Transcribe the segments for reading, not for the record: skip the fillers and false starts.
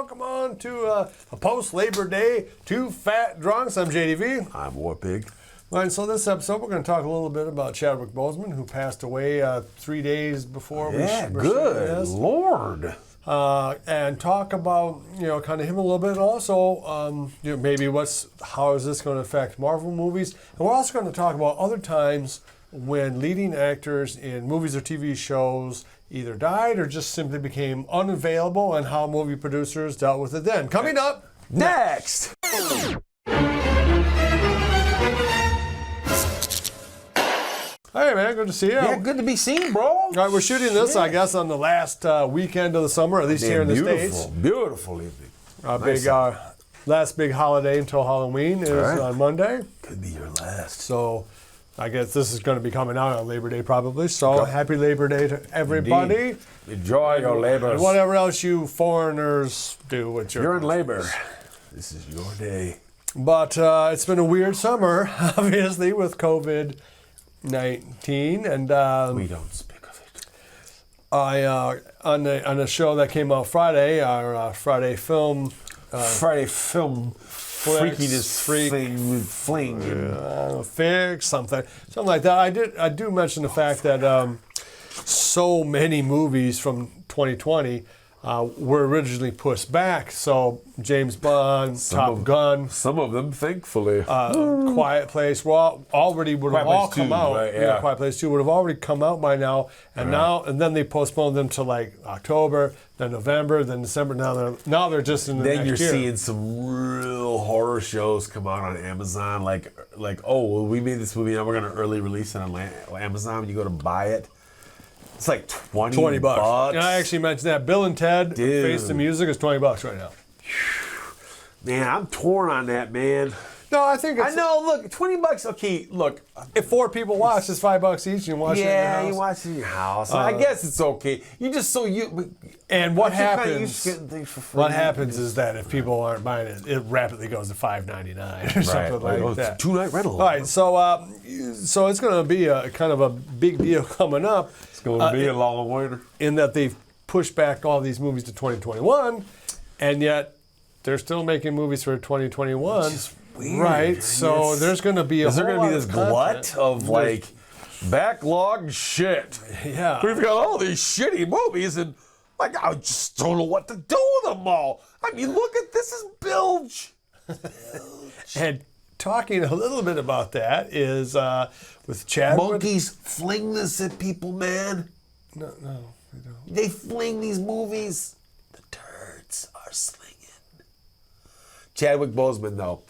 welcome on to a post-Labor Day Two Fat Drunks. I'm JDV. I'm War Pig. All right, so this episode we're going to talk a little bit about Chadwick Boseman, who passed away 3 days before we good Lord. And talk about, kind of him a little bit. Also, maybe how is this going to affect Marvel movies? And we're also going to talk about other times when leading actors in movies or TV shows either died or just simply became unavailable, and how movie producers dealt with it then. Coming up next. Hey man, good to see you. Yeah, good to be seen, bro. All right, we're shooting this, I guess, on the last weekend of the summer, at least here in the States. Beautiful evening. Last big holiday until Halloween is on Monday. Could be your last. So I guess this is going to be coming out on Labor Day probably. So happy Labor Day to everybody. Indeed. Enjoy your labors. And whatever else you foreigners do with your... You're in labor. This is your day. But it's been a weird summer, obviously, with COVID-19. And we don't speak of it. On a show that came out Friday, our Friday film... freakiness thing with fling. Fix something like that. I do mention the fact that so many movies from 2020 were originally pushed back. So James Bond, Top Gun, some of them, thankfully, Quiet Place, already would have all come out. Right, yeah. Quiet Place 2 would have already come out by now, and then they postponed them to like October, then November, then December. Now they're just in the next year. Then you're seeing some real horror shows come out on Amazon, like we made this movie, now we're going to early release it on Amazon. When you go to buy it, it's like $20 bucks. And I actually mentioned that. Bill and Ted Face the Music is $20 right now. Man, I'm torn on that, man. No, I think it's... I know, look, $20, okay, look. If 4 people watch, it's $5 each. You watch it in your house. Yeah, you watch it in your house. I guess it's okay. You just And what happens? Getting things for free. What happens is that if people aren't buying it, it rapidly goes to $5.99 or something like that. It's a 2-night rental. All right, so it's going to be a kind of a big deal coming up. It's going to be a long winter. In that they've pushed back all these movies to 2021, and yet they're still making movies for 2021. Which is weird. Right, so there's going to be Is there going to be this glut of backlog shit? Yeah. We've got all these shitty movies, and I just don't know what to do with them all. I mean, look at this is bilge. And talking a little bit about that is with Chadwick. Monkeys fling this at people, man. No, they don't. They fling these movies. The turds are slinging. Chadwick Boseman, though.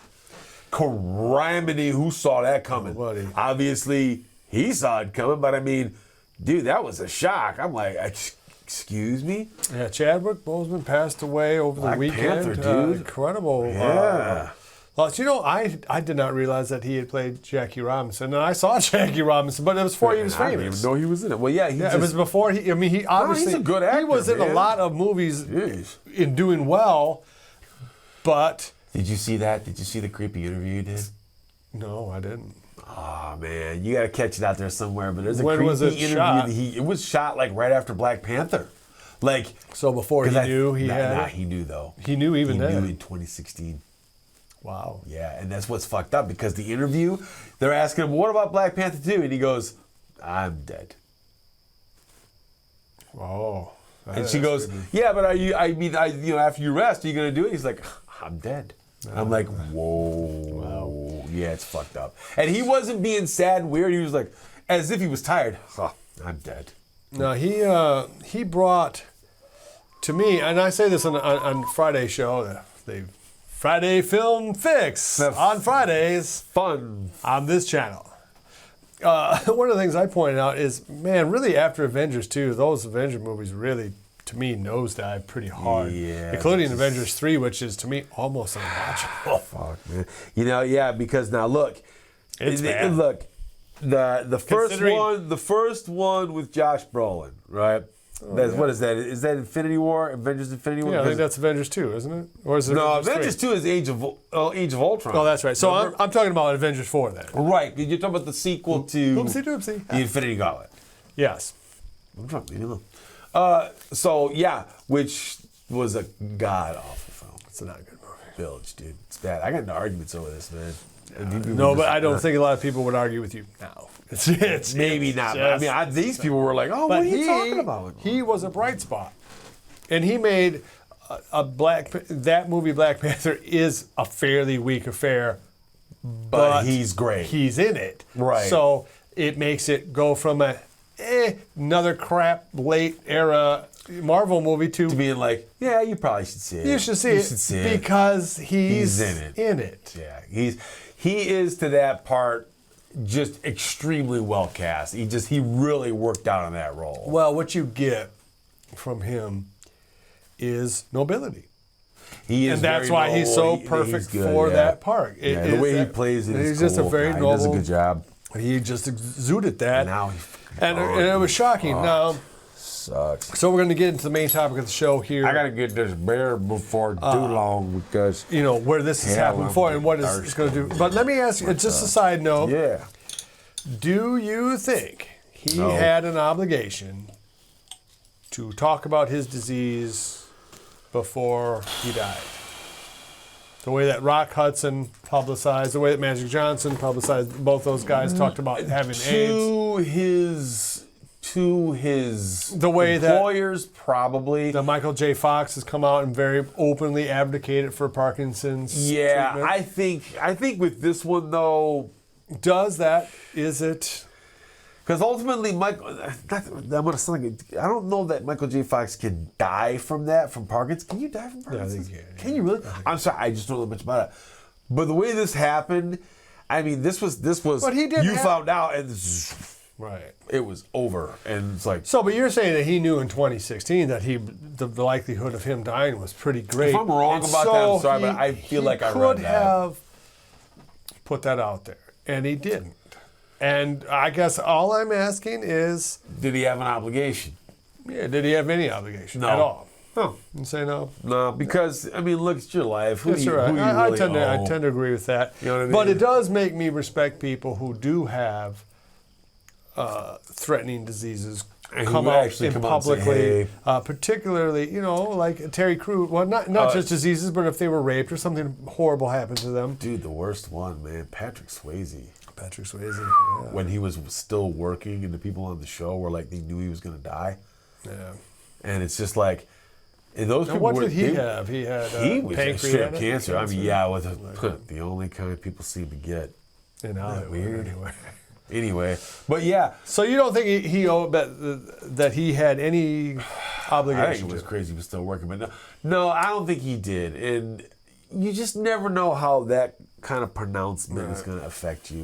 Calamity, who saw that coming? Nobody. Obviously, he saw it coming, but I mean, dude, that was a shock. I'm like, excuse me? Yeah, Chadwick Boseman passed away over the weekend. Panther, dude. Incredible. Yeah. Well, I did not realize that he had played Jackie Robinson, and I saw Jackie Robinson, but it was before he was famous. I didn't even know he was in it. Well, it was before he. I mean, he obviously he's a good actor. He was in a lot of movies in doing well, but. Did you see that? Did you see the creepy interview you did? No, I didn't. Oh man, you got to catch it out there somewhere. But there's a creepy interview. Shot? It was shot like right after Black Panther, so before he knew he had. Nah, he knew though. He knew even then. He knew in 2016. Wow. Yeah, and that's what's fucked up because the interview, they're asking him, "What about Black Panther 2?" And he goes, "I'm dead." Oh. And she goes, "Yeah, but are you? After you rest, are you gonna do it?" He's like, "I'm dead." I'm like, whoa. Wow. Yeah, it's fucked up. And he wasn't being sad and weird. He was like, as if he was tired. Oh, I'm dead. No, he brought to me, and I say this on Friday show, the Friday Film Fix on Fridays. Fun. On this channel. One of the things I pointed out is, man, really after Avengers 2, those Avengers movies really, to me, nosedive pretty hard. Yeah. Including Avengers 3, which is, to me, almost unwatchable. Fuck, man. Because now look. It's bad. Look, the first one with Josh Brolin, right? What is that? Is that Infinity War? Avengers Infinity War? Yeah, I think that's Avengers 2, isn't it? Or is it No, Avengers 2 is Age of Ultron. Oh, that's right. So I'm talking about Avengers 4 then. Right. You're talking about the sequel to... Oopsie-doopsie. The Infinity Gauntlet. Yes. So, yeah, which was a god awful film. It's not a good movie. Village, dude. It's bad. I got into arguments over this, man. No, but I don't think a lot of people would argue with you now. It's Maybe not. But I mean, these people were like, "Oh, what are you talking about?" He was a bright spot, and he made that movie. Black Panther is a fairly weak affair, but he's great. He's in it, right? So it makes it go from another crap late era Marvel movie to being like, yeah, you probably should see it. You should see it because he's in it. Yeah, he is to that part just extremely well cast. He really worked out on that role. Well, what you get from him is nobility. He is, and that's why he's so perfect for that part. The way he plays it, he's is just a very noble. He does a good job. He just exuded that. And it was shocking. Now, sucks. So we're going to get into the main topic of the show here. I got to get this beer before too long because where this has happened before and what it's going to do. But let me ask you, just a side note. Yeah. Do you think he had an obligation to talk about his disease before he died? The way that Rock Hudson publicized, the way that Magic Johnson publicized, both those guys talked about having AIDS. To his the way employers, probably. The Michael J. Fox has come out and very openly advocated for Parkinson's treatment. I think with this one, though... Is it... Because ultimately, I don't know that Michael J. Fox can die from Parkinson's. Can you die from Parkinson's? Yeah, I think Can you really? I'm sorry, I just don't know much about it. But the way this happened, I mean, this was. But he didn't. Found out, and right, it was over, and it's like. So, but you're saying that he knew in 2016 that the likelihood of him dying was pretty great. If I'm wrong about that, I'm sorry, but I feel like I read that. He could have put that out there, and he didn't. And I guess all I'm asking is... Did he have an obligation? Yeah, did he have any obligation at all? No. You say no? No, because, I mean, look, it's your life. That's right. I tend to agree with that. You know what I mean? But it does make me respect people who do have threatening diseases come out publicly, particularly, like Terry Crews. Well, not just diseases, but if they were raped or something horrible happened to them. Dude, the worst one, man, Patrick Swayze. Yeah. When he was still working and the people on the show were like, they knew he was going to die. Yeah. And it's just like, and those people what did he have? He had pancreatic cancer. I mean, the only kind people seem to get. In Hollywood, weird. Anyway, but yeah. So you don't think he owed that he had any obligation? I think he was crazy. He was still working, but no, I don't think he did. And you just never know how that kind of pronouncement is going to affect you.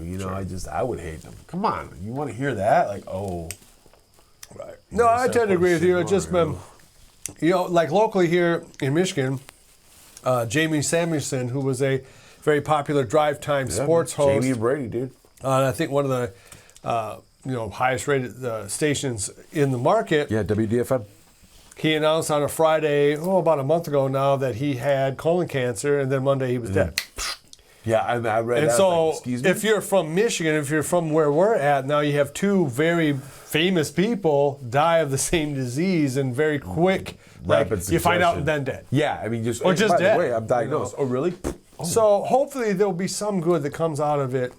I would hate them. Come on, you want to hear that? Like, oh, right. No, I tend to agree with you. It's just been, like locally here in Michigan, Jamie Samuelson, who was a very popular drive time sports host. Jamie and Brady, dude. And I think one of the highest rated stations in the market. Yeah, WDFM. He announced on a Friday, about a month ago now, that he had colon cancer, and then Monday he was dead. Yeah, I read that. And so, if you're from Michigan, if you're from where we're at, now you have two very famous people die of the same disease and very quick. Rapid you find out and then dead. Yeah, I mean, just by dead. The way, I'm diagnosed. Oh, really? Oh. So hopefully there'll be some good that comes out of it.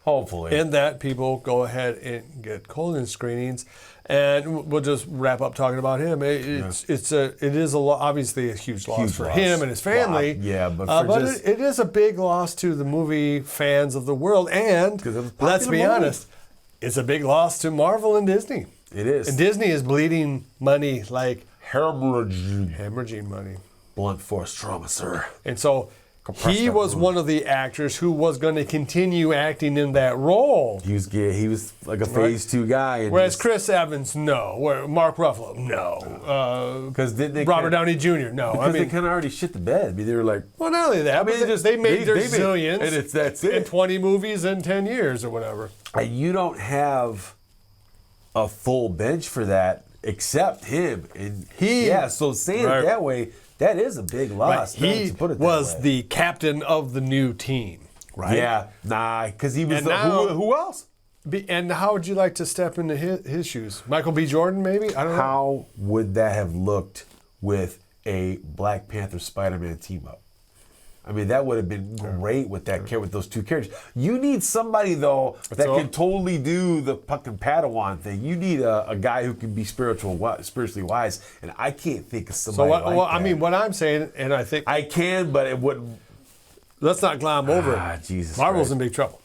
Hopefully. In that people go ahead and get colon screenings. And we'll just wrap up talking about him. It is obviously a huge loss for him and his family. Wow. Yeah, but it is a big loss to the movie fans of the world. And let's be honest, it's a big loss to Marvel and Disney. It is. And Disney is bleeding money like hemorrhaging money. Blunt force trauma, sir. And so he was one of the actors who was going to continue acting in that role. He was like a phase 2 guy. Whereas Chris Evans, no. Where Mark Ruffalo, no. Because Robert Downey Jr., no. Because they kind of already shit the bed. I mean, they were like... Well, not only that, they made their zillions. And that's it. In 20 movies in 10 years or whatever. And you don't have a full bench for that except him. And so saying it that way... That is a big loss. Right. He was the captain of the new team, right? Yeah, because he was who else? And how would you like to step into his shoes? Michael B. Jordan, maybe? I don't know. How would that have looked with a Black Panther Spider-Man team up. I mean, that would have been great with those two characters. You need somebody though that can totally do the fucking Padawan thing. You need a guy who can be spiritually wise, and I can't think of somebody like that. I mean, what I'm saying, and I think I can, but it wouldn't. Let's not glom over it. Jesus Marvel's Christ. in big trouble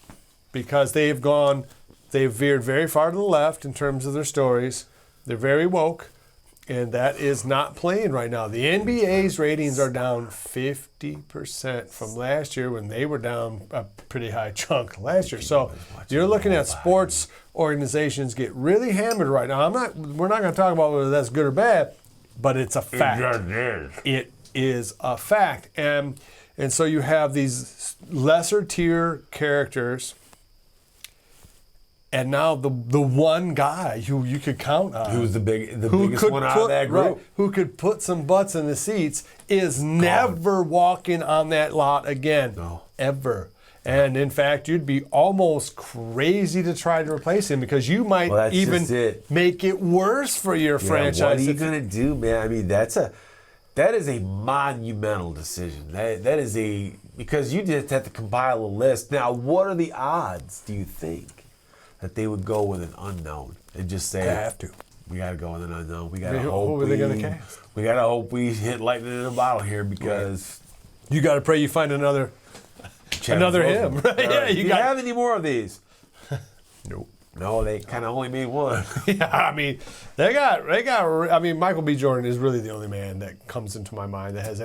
because they've veered very far to the left in terms of their stories. They're very woke. And that is not playing right now. The NBA's ratings are down 50% from last year when they were down a pretty high chunk last year. So you're looking at sports organizations get really hammered right now. We're not going to talk about whether that's good or bad, but it's a fact. It is a fact. And so you have these lesser tier characters. And now the one guy who you could count on, who's the biggest one out of that group, right, who could put some butts in the seats, is never walking on that lot again, ever. And in fact, you'd be almost crazy to try to replace him because you might even make it worse for your franchise. What are you gonna do, man? I mean, that is a monumental decision. That is because you just have to compile a list. Now, what are the odds? Do you think that they would go with an unknown and just say, I have to. We got to go with an unknown. We got to hope. Who are they going to cast? We got to hope we hit lightning in a bottle here because you got to pray you find another him. Right? Yeah, Do you have any more of these? Nope. No, they kind of only made one. Yeah, I mean, they got. I mean, Michael B. Jordan is really the only man that comes into my mind that has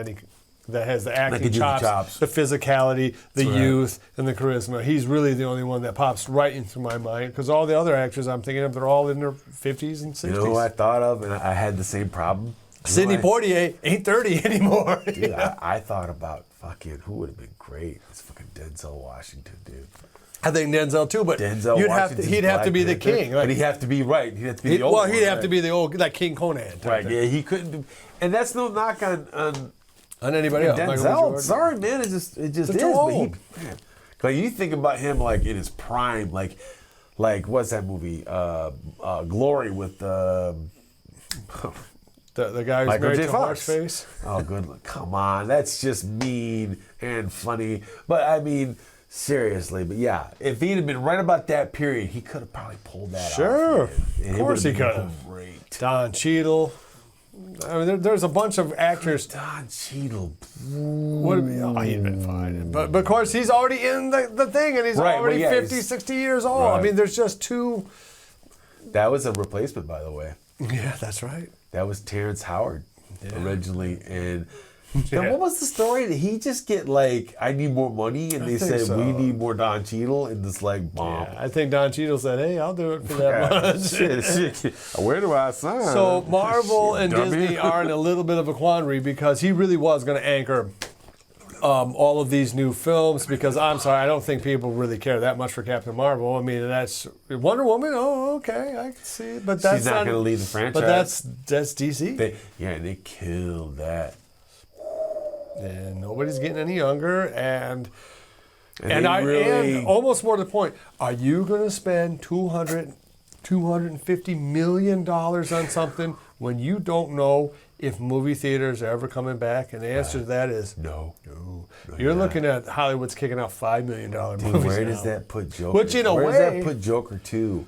the acting chops, the physicality, the youth, and the charisma. He's really the only one that pops right into my mind because all the other actors I'm thinking of, they're all in their 50s and 60s. You know who I thought of, and I had the same problem? Sidney Poitier ain't 30 anymore. Dude, I thought about fucking who would have been great. It's fucking Denzel Washington, dude. I think Denzel too, but he'd have to be the king. But he'd have to be right. He'd have to be the old one. Well, he'd have to be the old, like King Conan. Right, yeah, he couldn't do, and that's no knock on anybody else. Denzel, sorry, man, it just is. But like you think about him like in his prime, like what's that movie? Glory with the guy who's married to Horseface. Oh, good. Come on, that's just mean and funny. But I mean, seriously. But yeah, if he'd have been right about that period, he could have probably pulled that off. Sure, of course he could have. Great. Don Cheadle. I mean, there's a bunch of actors. Don Cheadle. He'd been fine. But of course, he's already in the thing, and he's already 50, 60 years old. Right. I mean, there's just two. That was a replacement, by the way. Yeah, that's right. That was Terrence Howard originally. And then what was the story? Did he just get like, I need more money? And they said, we need more Don Cheadle? And this like, bomb. Yeah, I think Don Cheadle said, hey, I'll do it for that much. Shit. Where do I sign? So Marvel and Disney are in a little bit of a quandary because he really was going to anchor all of these new films because I'm sorry, I don't think people really care that much for Captain Marvel. I mean, that's Wonder Woman. Oh, okay, I can see it, but that's she's not going to lead the franchise. But that's DC. They killed that. And nobody's getting any younger, and almost more to the point, are you going to spend $250 million on something when you don't know if movie theaters are ever coming back? And the answer to that is no. You're looking at Hollywood's kicking out $5 million movies. Where does that put Joker? Which in a way, where does that put Joker too?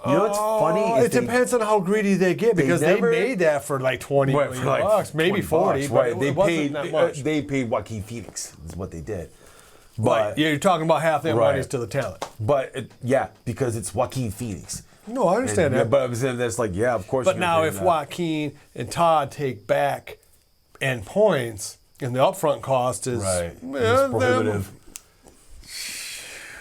You know what's funny? It depends on how gready they get because they made that for like $20 million bucks, maybe 40. Right? They paid that much. They paid Joaquin Phoenix. Is what they did. But you're talking about half their money to the talent. But because it's Joaquin Phoenix. No, I understand that. But I'm saying that's like, of course. But now if Joaquin and Todd take back end points and the upfront cost is prohibitive.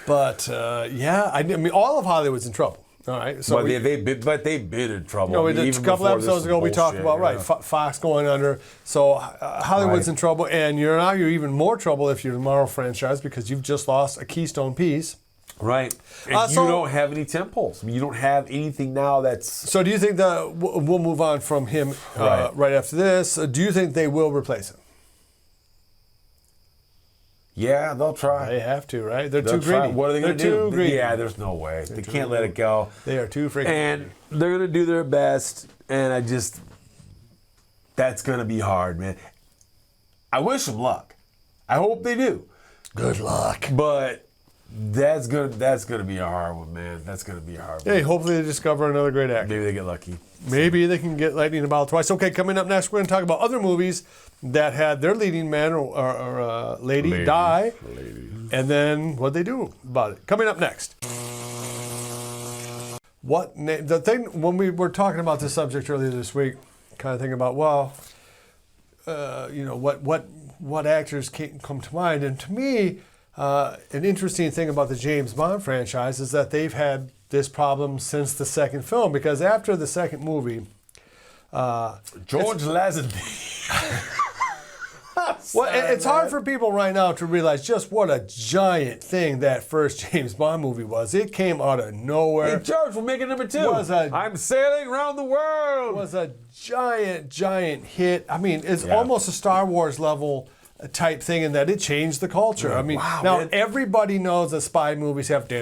But I mean, all of Hollywood's in trouble. All right, so they've been in trouble. A couple episodes ago we talked about Fox going under. So Hollywood's in trouble, and you're even more trouble if you're the Marvel franchise because you've just lost a keystone piece. Right, and you don't have any temples. I mean, you don't have anything now that's. So do you think that we'll move on from him right after this? Do you think they will replace him? Yeah, they'll try. They have to, right? They're too greedy. What are they going to do? Too greedy. Yeah, there's no way. They can't let it go. They are too freaking And they're going to do their best. And That's gonna be hard, man. I wish them luck. I hope they do. Good luck. But that's gonna be a hard one, man. That's gonna be a hard one. Hey, hopefully they discover another great actor. Maybe they get lucky. Maybe they can get lightning in a bottle twice. Okay, coming up next, we're going to talk about other movies that had their leading man or lady die. And then what they do about it. Coming up next. The thing, when we were talking about this subject earlier this week, kind of thinking about, what actors come to mind. And to me, an interesting thing about the James Bond franchise is that they've had this problem since the second film, because after the second movie, George Lazenby. Well, it's hard for people right now to realize just what a giant thing that first James Bond movie was. It came out of nowhere. Hey, George, we're making number 2. I'm sailing around the world. It was a giant hit. I mean, it's almost a Star Wars level type thing in that it changed the culture. I mean, now everybody knows that spy movies have they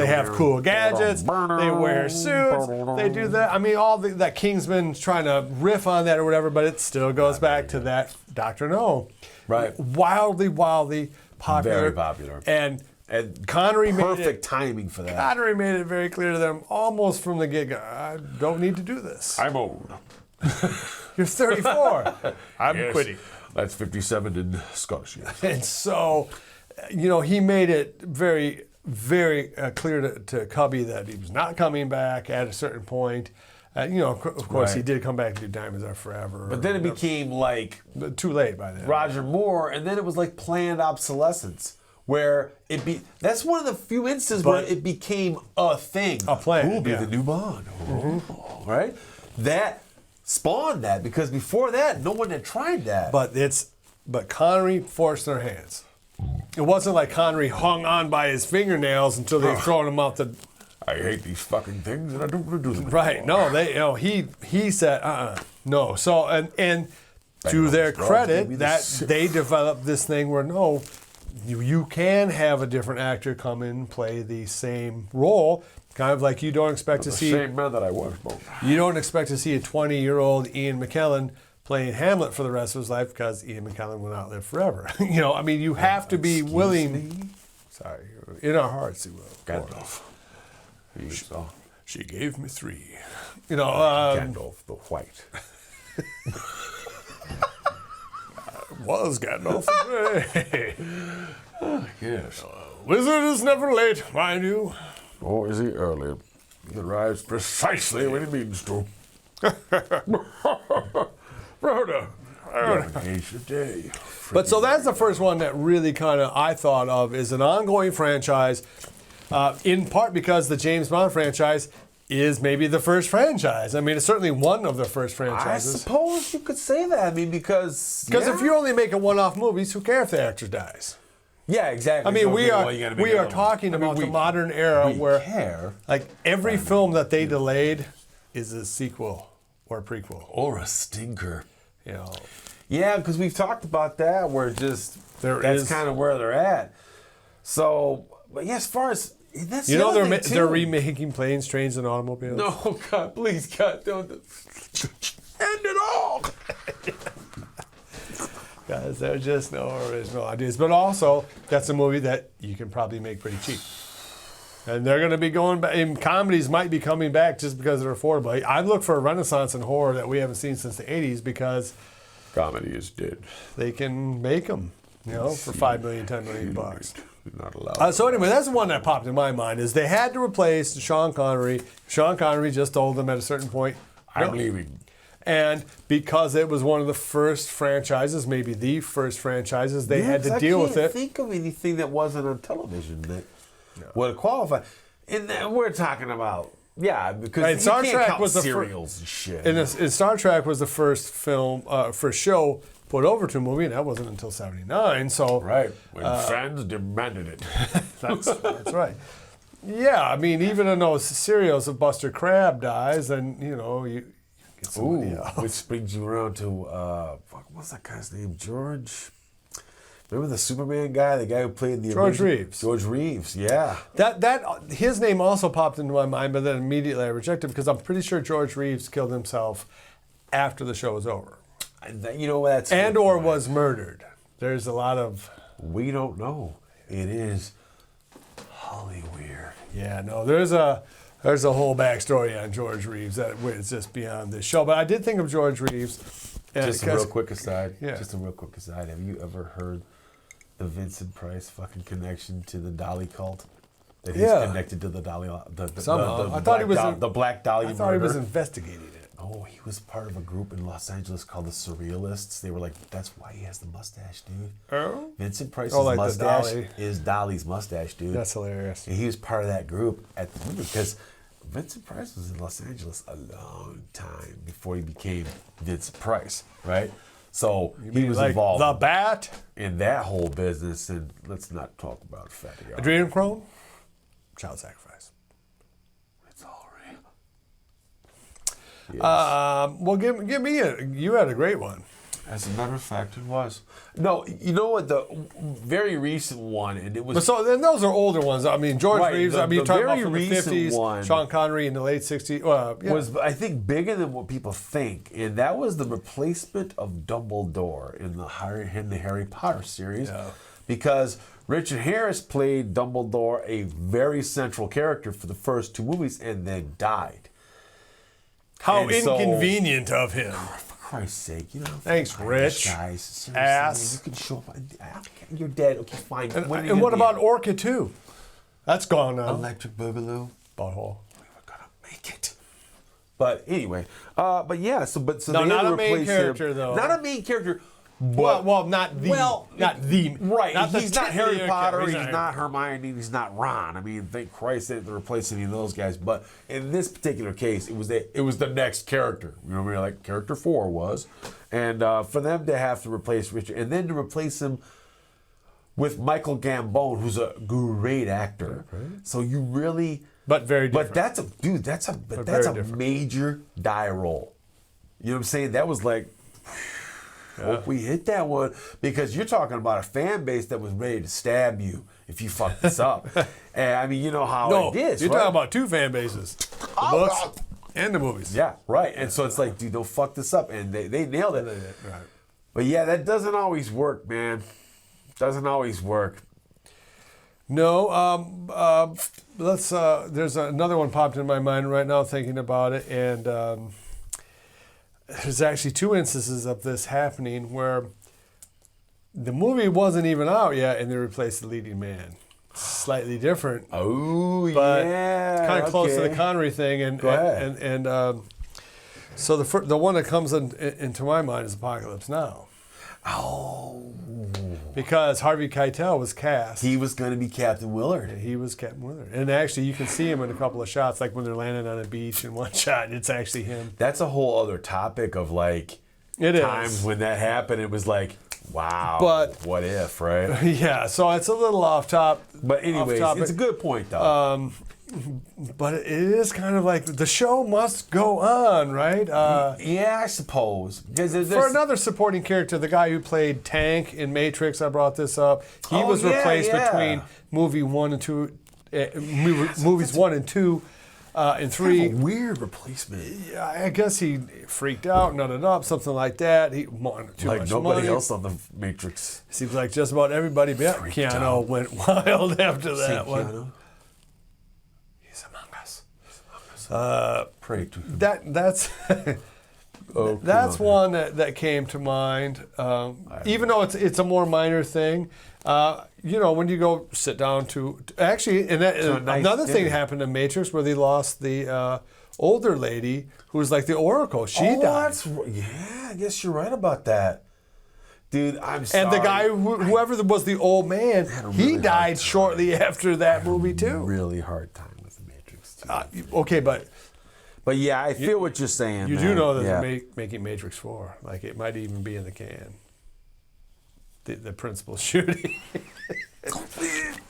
have cool gadgets, they wear suits, they do that. I mean, all that Kingsman trying to riff on that or whatever, but it still goes back to that Dr. No. Right. Wildly popular. Very popular. And Connery made perfect timing for that. Connery made it very clear to them almost from the get-go, I don't need to do this. I'm old. You're 34. I'm quitting. That's 57 in Scottish. And so, he made it very, very clear to Cubby that he was not coming back at a certain point. Of course, he did come back to do Diamonds Are Forever. But then it became like... Too late by then. Roger Moore, and then it was like planned obsolescence. Where that's one of the few instances where it became a thing. A plan. Who will be the new Bond? Right? That spawned that, because before that, no one had tried that. But Connery forced their hands. It wasn't like Connery hung on by his fingernails until they thrown him out the... I hate these fucking things and I don't want to do them. Right. No, he said, no. So, and to their credit, that they developed this thing where, no, you can have a different actor come in and play the same role. Kind of like you don't expect to see... The same man that I was. You don't expect to see a 20-year-old Ian McKellen playing Hamlet for the rest of his life, because Ian McKellen will not live forever. You have to be willing... Sorry. In our hearts, he will. Gandalf. She gave me 3. Gandalf the White. Was Gandalf the Grey. Yes. Wizard is never late, mind you. Or is he early? He arrives precisely when he means to. Rhoda. Day. But so that's the first one that really kind of I thought of as an ongoing franchise, in part because the James Bond franchise is maybe the first franchise. I mean, it's certainly one of the first franchises. I suppose you could say that. I mean, because if you're only making one-off movies, who cares if the actor dies? Yeah, exactly. I mean, we are talking about the modern era where like every film that they delayed is a sequel or a prequel or a stinker. Yeah, because we've talked about that. Where that's kind of where they're at. So, but yeah, as far as that's they're remaking Planes, Trains, and Automobiles. No, God, please, God, don't end it all. Guys, there are just no original ideas. But also, that's a movie that you can probably make pretty cheap. And they're going to be going back. And comedies might be coming back just because they're affordable. I look for a renaissance in horror that we haven't seen since the 80s, because comedy is dead. They can make them, for $5 million, $10 million bucks. Not allowed. So anyway, that's the one that popped in my mind, is they had to replace Sean Connery. Sean Connery just told them at a certain point, I'm leaving. And because it was one of the first franchises, maybe the first franchises, they had to deal with it. I can't think of anything that wasn't on television that would have qualified. And we're talking about, because Star you can't Trek count was serials and shit. And Star Trek was the first film, first show put over to a movie, and that wasn't until '79. So when fans demanded it. That's right. Yeah, I mean, even in those serials, if Buster Crabbe dies, then you get somebody else. Which brings you around to what's that guy's name? George. Remember the Superman guy, the guy who played the George Reeves. George Reeves, yeah. That his name also popped into my mind, but then immediately I rejected, because I'm pretty sure George Reeves killed himself after the show was over. You know, that's... And or was murdered. There's a lot of... We don't know. It is Holly weird. Yeah, no, there's a whole backstory on George Reeves that is just beyond this show. But I did think of George Reeves. Just a real quick aside. Yeah. Just a real quick aside. Have you ever heard the Vincent Price fucking connection to the Dolly cult? That he's connected to the Dolly... Somehow. I thought he was... the Black Dolly murder. I thought he was investigating it. Oh, he was part of a group in Los Angeles called the Surrealists. They were like, that's why he has the mustache, dude. Oh? Vincent Price's like mustache Dolly. is Dolly's mustache, dude. That's hilarious. And he was part of that group at the movie because Vincent Price was in Los Angeles a long time before he became Vincent Price, right? So he was like involved the Bat? in that whole business. And let's not talk about Fatty. Adrenochrome? Child sacrifice. It's all real. Yes. Well, give me you had a great one. As a matter of fact, it was. No, you know what? The very recent one, and it was. But so then those are older ones. I mean, George Reeves. I mean, you're talking about very from the recent 50s. one Sean Connery in the late 60s. Was, I think, bigger than what people think, and that was the replacement of Dumbledore in the Harry Potter series, because Richard Harris played Dumbledore, a very central character for the first two movies, and then died. How And inconvenient of him. For Christ's sake, you know. Thanks, Rich. Guys, seriously, Ass. you can show up. You're dead. Okay, fine. And what about Orca 2? That's gone now. Electric Boogaloo? Butthole. We were gonna make it. But anyway, but yeah. So No, they had not to a main replace character, him. though. Not a main character. But, not the right. Not He's not Harry titular Potter. character. He's not Hermione. He's not Ron. I mean, thank Christ they didn't replace any of those guys. But in this particular case, it was the next character. You know what I mean? Like character 4 was, and for them to have to replace Richard, and then to replace him with Michael Gambon, who's a great actor. Right. So you really, but very different. But that's a major die roll. You know what I'm saying? That was like. Hope we hit that one, because you're talking about a fan base that was ready to stab you if you fuck this up. And I mean, you know how it is. You're right? talking about two fan bases: the books and the movies. Yeah, right. And so it's like, dude, don't fuck this up, and they nailed it. Right. But yeah, that doesn't always work, man. Doesn't always work. No. There's another one popped in my mind right now thinking about it, and. There's actually two instances of this happening where the movie wasn't even out yet and they replaced the leading man. Slightly different. Oh, but yeah. Kind of close to the Connery thing. And, Go ahead. And so the one that comes into my mind is Apocalypse Now. Oh. Because Harvey Keitel was cast. He was going to be Captain Willard. He was Captain Willard. And actually, you can see him in a couple of shots, like when they're landing on a beach in one shot, it's actually him. That's a whole other topic of like times when that happened. It was like, wow, but what if, right? Yeah, so it's a little off top. But anyways, it's a good point, though. But it is kind of like the show must go on, right? Yeah, I suppose. For another supporting character, the guy who played Tank in Matrix, I brought this up. He was replaced between movies 1 and 2, and 3. Kind of a weird replacement. Yeah, I guess he freaked out, nutted up, something like that. He wanted too much nobody money. else on the Matrix. Seems like just about everybody. But Keanu went wild after that one. Keanu? Pray to him. That's that's one that came to mind. Even though it's a more minor thing, when you go sit down to actually, and another thing happened in Matrix where they lost the older lady who was like the Oracle. She died. I guess you're right about that. Dude, I'm sorry. And the guy, whoever was the old man, he died shortly after that movie too. Really hard time with the Matrix too. Okay, but yeah, I feel what you're saying. You man. do know that they're making Matrix 4. Like it might even be in the can. The principal shooting. And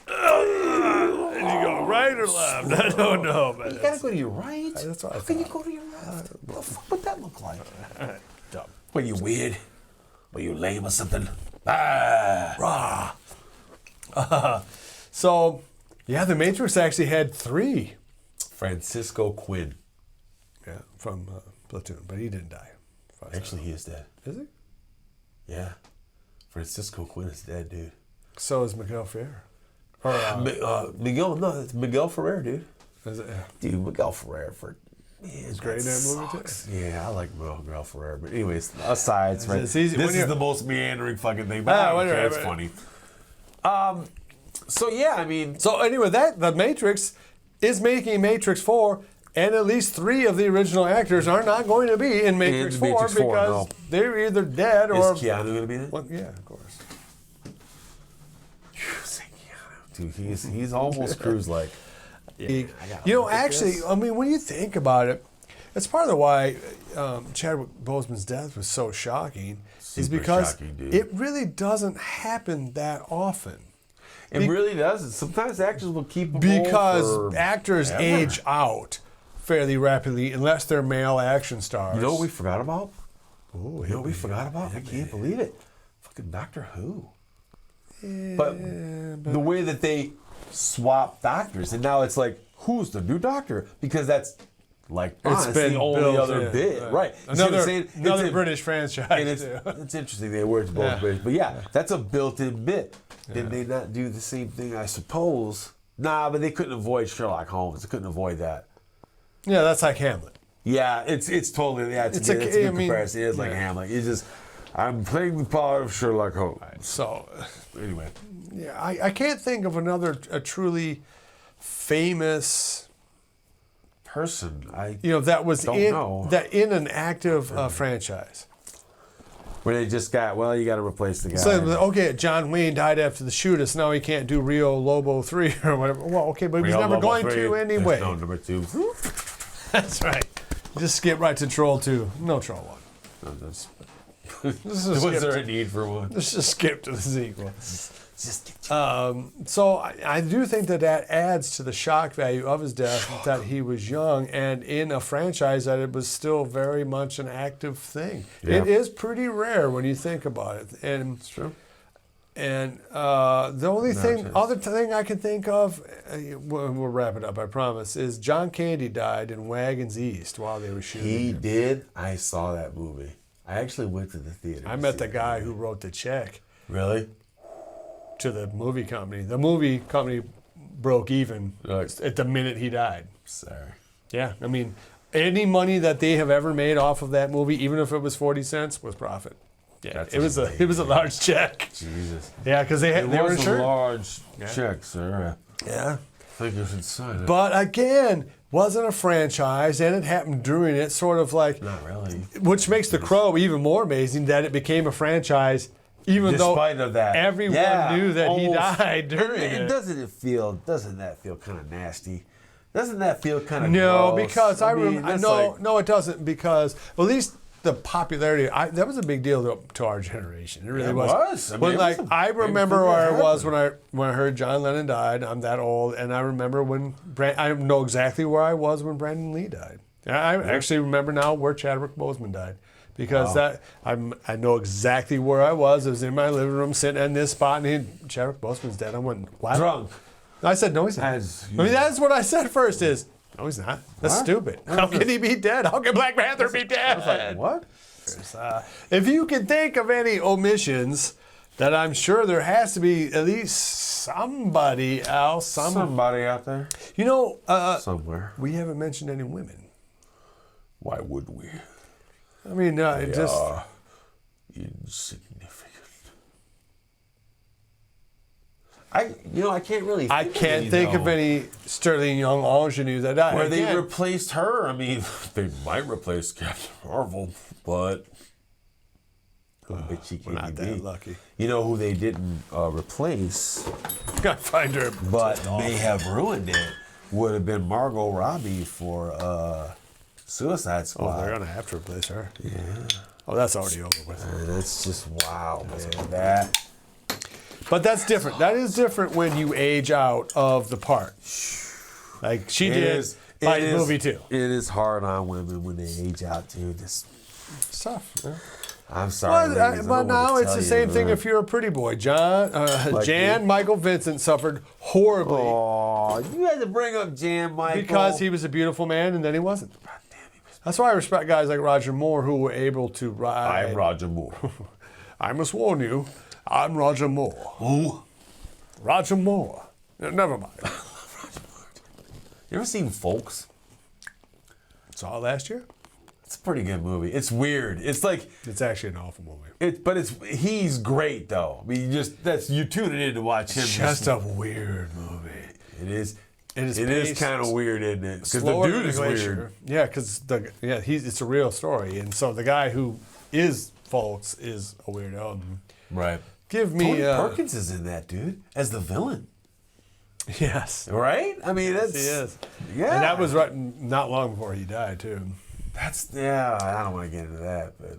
you go right or left? I don't know. But you gotta go to your right. That's what I thought. How can you go to your left? What the fuck would that look like? Dumb. Were you weird? Were you lame or something? Ah, rah. So, yeah, the Matrix actually had 3. Francisco Quinn. Yeah, from Platoon, but he didn't die. Actually, he is dead. Is he? Yeah. Francisco Quinn is dead, dude. So is Miguel Ferrer. Or, Miguel, no, it's Miguel Ferrer, dude. is it? Yeah. Dude, Miguel Ferrer He's great in that movie, too. Yeah, I like Miguel Ferrer. But anyways, aside, right? It's easy- This when is you're- the most meandering fucking thing, but I don't care, it's funny. So yeah, I mean, So anyway, the Matrix is making Matrix 4, and at least 3 of the original actors are not going to be in Matrix 4 Matrix 4, because no. they're either dead is or... Keanu gonna be in it? Well, yeah, of course. Say Keanu. Dude, he's almost Cruise like. You know, actually, I mean, when you think about it, it's part of why Chadwick Boseman's death was so shocking is Super because shocking, dude. it really doesn't happen that often. It really doesn't. Sometimes actors will keep them Because actors forever. age out fairly rapidly unless they're male action stars. You know what we forgot about? Ooh, You know what we forgot about? I can't believe it. Fucking Doctor Who. But the way that they swap doctors, and now it's like, who's the new doctor? Because that's like It's it's been the only built other in, bit, right? You see what I'm Another, saying? another It's a- British franchise. And it's, too. it's interesting they worked both Yeah. British, but yeah, that's a built-in bit. Did they not do the same thing? I suppose. Nah, but they couldn't avoid Sherlock Holmes. They couldn't avoid that. Yeah, that's like Hamlet. Yeah, it's totally it's It's a a- good I mean, comparison. It's like yeah. Hamlet. It's just I'm playing the part of Sherlock Holmes. So, Anyway, yeah, I can't think of a truly famous, person, I that was Don't in know. in an active franchise. when they just got you got to replace the guy. So, okay, John Wayne died after the shooter, so now he can't do Rio Lobo 3 or whatever. Well, okay, but he's Real never Level going 3, to there's anyway. No number 2. That's right. Just skip right to Troll 2. No Troll 1. No, that's- Let's just Was skip there to- a need for one? let's just skip to the sequel. Just get So I do think that adds to the shock value of his death that he was young and in a franchise that it was still very much an active thing. Yeah. It is pretty rare when you think about it. And It's true. and the only Nowadays. other thing I can think of, we'll wrap it up, I promise, is John Candy died in Wagons East while they were shooting. He did. I saw that movie. I actually went to the theater. I to met see the that guy movie. who wrote the check Really? to the movie company. The movie company broke even Right. at the minute he died. Sorry. Yeah, I mean, any money that they have ever made off of that movie, even if it was 40 cents, was profit. Yeah, That's it was a large check. Jesus. Yeah, because they were was a insured. large check, sir. Yeah, I think you should sign it. but again, wasn't a franchise, and it happened during it, sort of like, Not really. which makes The Crow even more amazing that it became a franchise, even Despite though of that, everyone Yeah, knew that he almost. died during And it. doesn't that feel kind of nasty? Doesn't that feel kind of No, gross? because that's no, it doesn't. Because at least the popularity that was a big deal to our generation. It really It was. was. I mean, When, it like was a I big remember thing where that I was when I heard John Lennon died. I'm that old, and I remember when I know exactly where I was when Brandon Lee died. I actually remember now where Chadwick Boseman died. Because I know exactly where I was. I was in my living room, sitting in this spot, and Chadwick Boseman's dead. I went, what? Drunk. I said, no, he's not. As I mean, that's what I said first is, no, he's not. That's What? stupid. How can he be dead? How can Black Panther be dead? What? If you can think of any omissions, that I'm sure there has to be at least somebody else. Somebody out there You know, somewhere. we haven't mentioned any women. Why would we? I mean, it just... Insignificant. I can't really. I can't think of any Sterling Young ingenue that died. Where they Again, replaced her. I mean, they might replace Captain Marvel, but I bet she we're can't not be. that lucky. You know who they didn't replace, I find her... but may have ruined it, would have been Margot Robbie for Suicide Squad. Oh, they're going to have to replace her. Yeah. Oh, that's already over with. That's just wow, man. That. But that's different. That is different when you age out of the part. Like she did by the movie too. It is hard on women when they age out too. It's tough. Yeah. I'm sorry, Well, ladies, I but don't now wanna it's tell the you, same thing but- if you're a pretty boy. Like Jan me? Michael Vincent suffered horribly Oh, you had to bring up Jan Michael. because he was a beautiful man and then he wasn't. God damn, he was That's why I respect guys like Roger Moore who were able to ride. I'm Roger Moore. I must warn you, I'm Roger Moore. Who? Roger Moore. Never mind. You ever seen Folks? Saw it last year. It's a pretty good movie. It's weird. It's like It's actually an awful movie. but he's great though. I mean, you tune it in to watch him. It's just a weird movie. It is. It is kind of weird, isn't it? Because the Slower dude than is Glacier. weird. Yeah, because it's a real story, and so the guy who is Folks is a weirdo. Right. Give me Tony Perkins is in that, dude, as the villain. Yes, Right? I mean, that's he is. Yeah. And that was right not long before he died too. I don't want to get into that, but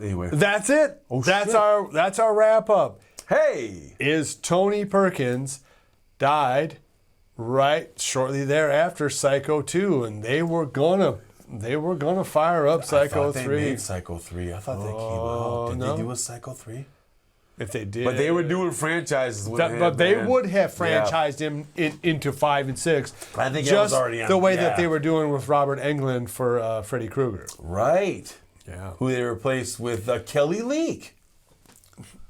anyway. That's it. Oh, that's shit. that's our wrap up. Hey. Is Tony Perkins died right shortly thereafter Psycho 2, and they were gonna fire up Psycho I thought 3. They made Psycho 3. I thought that came out. Did no. they do a Psycho 3? If they did, But they were doing franchises with him. but they man. would have Yeah. franchised him into 5 and 6. I think that just was already on. the way yeah. that they were doing with Robert Englund for Freddy Krueger. Right. Yeah, Who they replaced with Kelly Leak.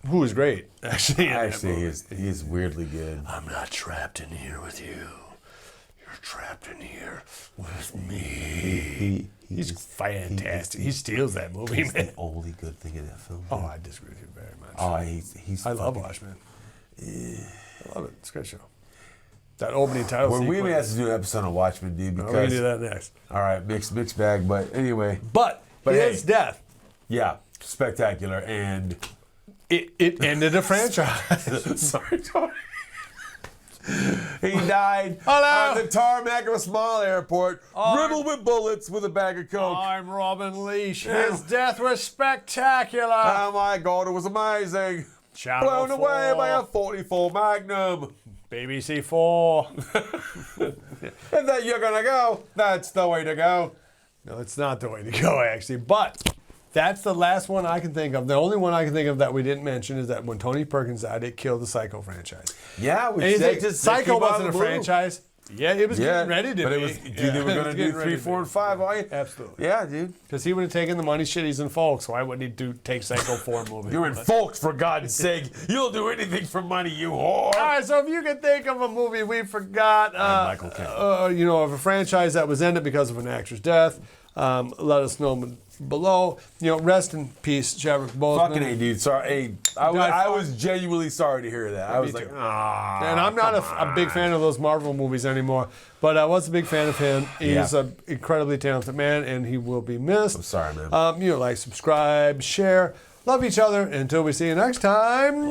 who was great actually. in that Actually, movie. he is weirdly good. I'm not trapped in here with you. You're trapped in here with me. He's fantastic. He steals that movie, He's man. the only good thing in that film. Oh, I disagree with you very much. Oh, he's. I love Watchmen. I love it. It's a great show. That opening title Well, we sequence. may have to do an episode on Watchmen, dude. We're gonna Because do that next. all right, mixed bag. But anyway, But his hey. death, yeah, spectacular and. it ended a franchise. Sorry, Tony. He died Hello. on the tarmac of a small airport, riddled with bullets with a bag of coke. I'm Robin Leash. His death was spectacular. Oh my God, it was amazing. Channel Blown away 4. by a 44 Magnum. BBC 4. If that you're gonna go, that's the way to go. No, it's not the way to go, actually. But that's the last one I can think of. The only one I can think of that we didn't mention is that when Tony Perkins died, it killed the Psycho franchise. Yeah, And you think Psycho wasn't a blue. franchise? Yeah, it was getting ready to but be. it was, dude, they were gonna do 3, 4, and 5, are you? Absolutely. Yeah, dude. Because he would have taken the money. Shit, he's in Folks. Why wouldn't he take Psycho 4 movie? You're in Folks, for God's sake. You'll do anything for money, you whore. All right, so if you can think of a movie we forgot, Michael Caine. of a franchise that was ended because of an actor's death, let us know below. Rest in peace, Chadwick Boseman. Fucking A, dude. Sorry. Hey, I was genuinely sorry to hear that. I was like, ah. And I'm not a big fan of those Marvel movies anymore, but I was a big fan of him. He's an incredibly talented man, and he will be missed. I'm sorry, man. Like, subscribe, share, love each other. Until we see you next time.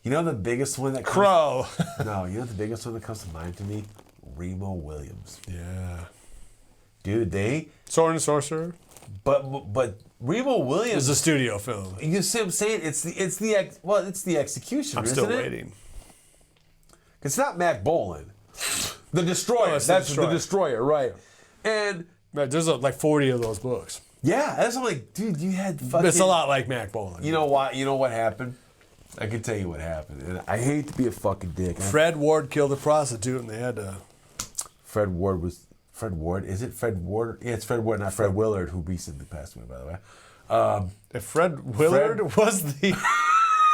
You know the biggest one that comes... Crow. No, you know the biggest one that comes to mind to me? Remo Williams. Yeah. Dude, Sword and Sorcerer but Remo Williams is a studio film. You see what I'm saying? It's the execution. I'm still waiting. It's not Mac Bolan. The Destroyer. it's That's the the Destroyer, right? And Right, there's like 40 of those books. yeah, that's like, dude, you had fucking. It's a lot like Mac Bolan. You know why? You know what happened? I can tell you what happened, and I hate to be a fucking dick. Fred Ward killed a prostitute, and they had to. Fred Ward. Is it Fred Ward? Yeah, it's Fred Ward, not Fred Willard, who recently passed away, by the way. If Fred Willard was the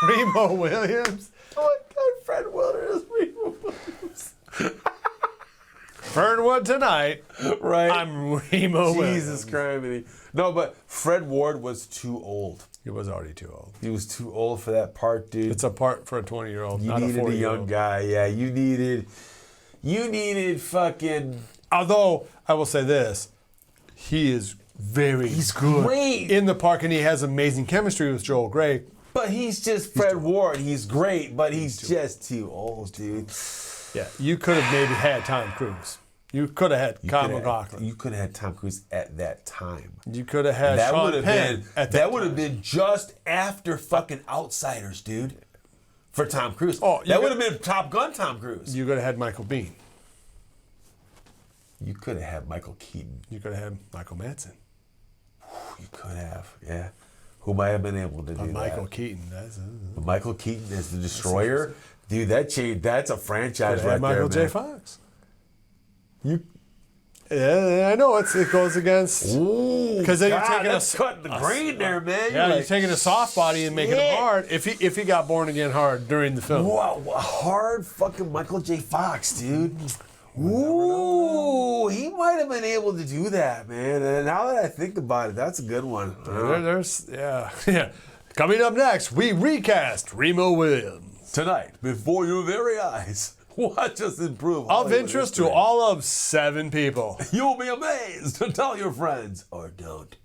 Remo Williams. Oh my God, Fred Willard is Remo Williams. Fernwood tonight. Right. I'm Remo Williams. Jesus Christ. No, but Fred Ward was too old. He was already too old. He was too old for that part, dude. It's a part for a 20-year-old, You not a needed a 40-year-old. young guy. Yeah, you needed fucking. Although, I will say this. He is He's great. in the park, and he has amazing chemistry with Joel Grey. But he's just Fred Ward. He's great, but he's just too old, dude. Yeah, you could have maybe had Tom Cruise. You could have had Kyle MacLachlan. You could have had Tom Cruise at that time. You could have had That Sean would have Penn been. at That would have been just after fucking Outsiders, dude. For Tom Cruise. Oh, that would have been Top Gun Tom Cruise. You could have had Michael Biehn. You could have had Michael Keaton. You could have had Michael Madsen. You could have, yeah. Who might have been able to do Michael that? Keaton. That's Michael Keaton as the Destroyer. Dude, that's a franchise right Michael there, J. man. Fox. Yeah, I know it goes against. Because then you're taking that's cutting the grain there, man. Yeah, You're you're taking a soft body and making him hard. If he got born again hard during the film. Wow, hard fucking Michael J. Fox, dude. Ooh, he might have been able to do that, man. And now that I think about it, that's a good one. Yeah. Coming up next, we recast Remo Williams. Tonight, before your very eyes, watch us improve. Of interest to all of 7 people. You'll be amazed. Tell your friends, or don't.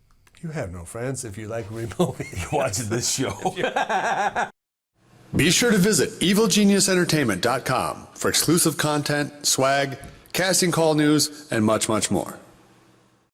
You have no friends if you like Remo Williams. You're watching this show. Be sure to visit evilgeniusentertainment.com for exclusive content, swag, casting call news, and much, much more.